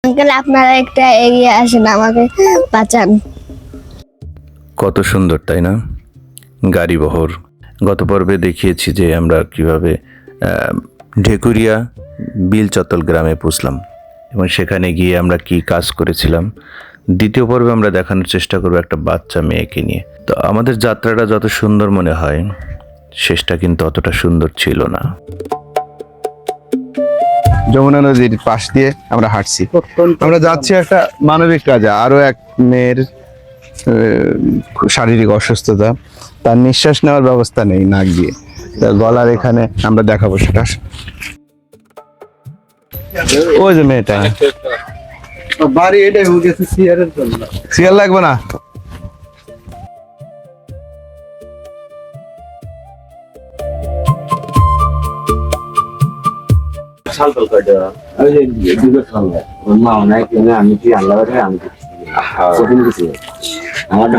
Uncle আপনারা একটা এগিয়ে আসেন, আমাকে বাঁচান। কত সুন্দর তাই না? গাড়ি বহর। গত পর্বে দেখিয়েছি যে আমরা কিভাবে ঢেকুরিয়া বিলচতল গ্রামে পৌঁছলাম এবং সেখানে গিয়ে আমরা কি কাজ করেছিলাম। দ্বিতীয় পর্বে আমরা দেখানোর চেষ্টা করবো একটা বাচ্চা মেয়েকে নিয়ে। তো আমাদের যাত্রাটা যত সুন্দর মনে হয়, শেষটা কিন্তু অতটা সুন্দর ছিল না। যমুনা নদীর পাশ দিয়ে আমরা হাঁটছি। আমরা যাচ্ছি একটা মানবিক কাজে। আরো এক মেয়ের শারীরিক অসুস্থতা, তার নিঃশ্বাস নেওয়ার ব্যবস্থা নেই নাক দিয়ে, তার গলার এখানে আমরা দেখাবো সেটা। ওই যে মেয়েটা, বাড়ি এটাই হয়ে গেছে সিয়ারের জন্য। সিয়ার লাগবে না। আমি কি আল্লাহ আমি আমার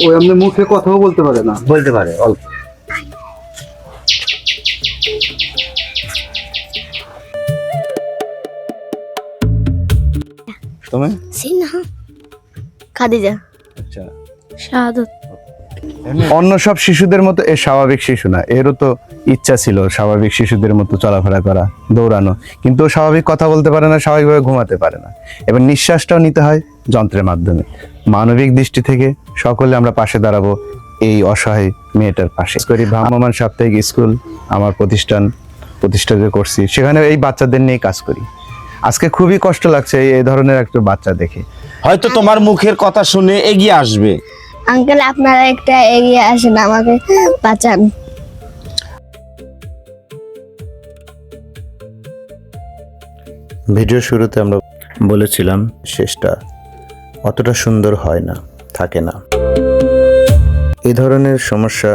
ওই আপনি মুখে কথাও বলতে পারে না। বলতে পারে অল্প। তুমি সিনহা খাদিজা আচ্ছা, শাহাদাত। অন্য সব শিশুদের মতো এ স্বাভাবিক শিশু না, এরও তো ইচ্ছা ছিল স্বাভাবিক শিশুদের মতো চলাফেরা করা, দৌড়ানো, কিন্তু ও স্বাভাবিক কথা বলতে পারে না, স্বাভাবিকভাবে ঘুমাতে পারে না, এবং নিঃশ্বাসটাও নিতে হয় যন্ত্রের মাধ্যমে। মানবিক দৃষ্টি থেকে সকলে আমরা পাশে দাঁড়াবো এই অসহায় মেয়েটার পাশে। করি ভ্রাম্যমাণ সাপ্তাহিক স্কুল আমার প্রতিষ্ঠা করছি, সেখানে এই বাচ্চাদের নিয়ে কাজ করি। আজকে খুবই কষ্ট লাগছে এই ধরনের একটা বাচ্চা দেখে। হয়তো তোমার মুখের কথা শুনে এগিয়ে আসবে। আঙ্কেল আপনারা একটা এগিয়ে আসেন, আমাকে বাঁচান। ভিডিও শুরুতে আমরা বলেছিলাম শেষটা অতটা সুন্দর হয় না, থাকে না। এই ধরনের সমস্যা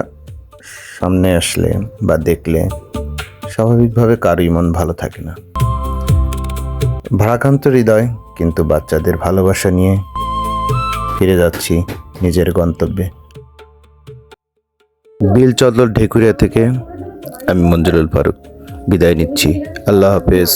সামনে আসলে বা দেখলে স্বাভাবিকভাবে কারোই মন ভালো থাকে না। ভারাক্রান্ত হৃদয়, কিন্তু বাচ্চাদের ভালোবাসা নিয়ে ফিরে যাচ্ছি নিজের গন্তব্যে। বিলচতল ঢেকুরিয়া থেকে আমি মঞ্জুরুল ফারুক বিদায় নিচ্ছি। আল্লাহ হাফেজ।